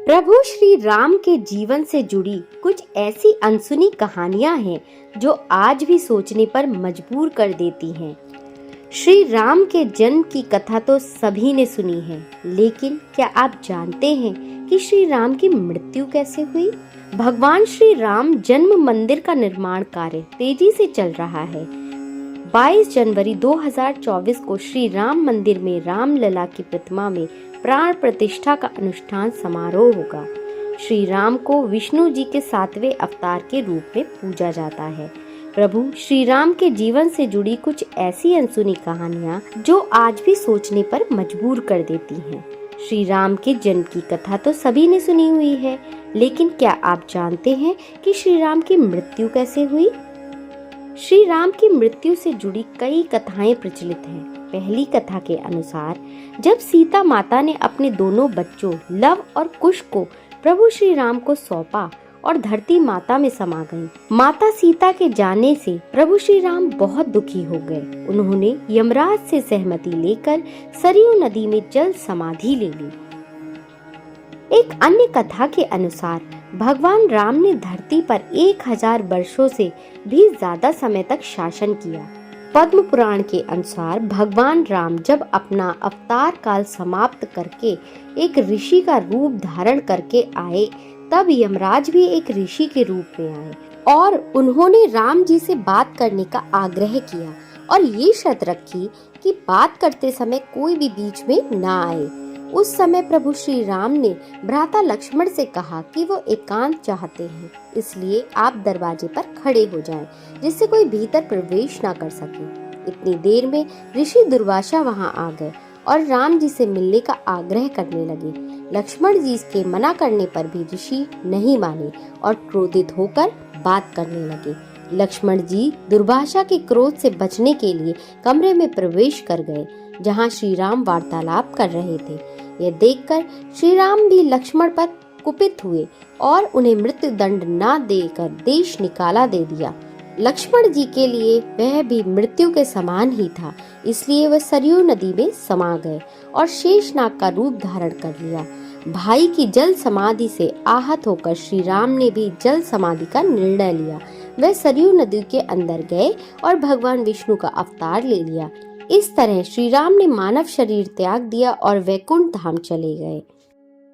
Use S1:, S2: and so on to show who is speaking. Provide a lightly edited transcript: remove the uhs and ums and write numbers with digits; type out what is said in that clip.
S1: प्रभु श्री राम के जीवन से जुड़ी कुछ ऐसी अनसुनी कहानियां हैं जो आज भी सोचने पर मजबूर कर देती हैं। श्री राम के जन्म की कथा तो सभी ने सुनी है, लेकिन क्या आप जानते हैं कि श्री राम की मृत्यु कैसे हुई? भगवान श्री राम जन्म मंदिर का निर्माण कार्य तेजी से चल रहा है। 22 जनवरी 2024 को श्री राम मंदिर में रामलला की प्रतिमा में प्राण प्रतिष्ठा का अनुष्ठान समारोह होगा। श्री राम को विष्णु जी के 7वें अवतार के रूप में पूजा जाता है। प्रभु श्री राम के जीवन से जुड़ी कुछ ऐसी अनसुनी कहानियां जो आज भी सोचने पर मजबूर कर देती हैं। श्री राम के जन्म की कथा तो सभी ने सुनी हुई है, लेकिन क्या आप जानते हैं कि श्री राम की मृत्यु कैसे हुई? श्री राम की मृत्यु से जुड़ी कई कथाएं प्रचलित हैं। पहली कथा के अनुसार जब सीता माता ने अपने दोनों बच्चों लव और कुश को प्रभु श्री राम को सौंपा और धरती माता में समा गई। माता सीता के जाने से प्रभु श्री राम बहुत दुखी हो गए। उन्होंने यमराज से सहमति लेकर सरयू नदी में जल समाधि ले ली। एक अन्य कथा के अनुसार भगवान राम ने धरती पर 1000 वर्षों से भी ज्यादा समय तक शासन किया। पद्म पुराण के अनुसार भगवान राम जब अपना अवतार काल समाप्त करके एक ऋषि का रूप धारण करके आए, तब यमराज भी एक ऋषि के रूप में आए और उन्होंने राम जी से बात करने का आग्रह किया और ये शर्त रखी कि बात करते समय कोई भी बीच में ना आए। उस समय प्रभु श्री राम ने भ्राता लक्ष्मण से कहा कि वो एकांत चाहते हैं, इसलिए आप दरवाजे पर खड़े हो जाएं, जिससे कोई भीतर प्रवेश ना कर सके। इतनी देर में ऋषि दुर्वासा वहां आ गए और राम जी से मिलने का आग्रह करने लगे। लक्ष्मण जी के मना करने पर भी ऋषि नहीं माने और क्रोधित होकर बात करने लगे। लक्ष्मण जी दुर्वासा के क्रोध से बचने के लिए कमरे में प्रवेश कर गए, जहां श्री राम वार्तालाप कर रहे थे। यह देखकर श्री राम भी लक्ष्मण पर कुपित हुए और उन्हें मृत्यु दंड न देकर देश निकाला दे दिया। लक्ष्मण जी के लिए वह भी मृत्यु के समान ही था, इसलिए वह सरयू नदी में समा गए और शेषनाग का रूप धारण कर लिया। भाई की जल समाधि से आहत होकर श्री राम ने भी जल समाधि का निर्णय लिया। वह सरयू नदी के अंदर गए और भगवान विष्णु का अवतार ले लिया। इस तरह श्री राम ने मानव शरीर त्याग दिया और वैकुंठ धाम चले गए।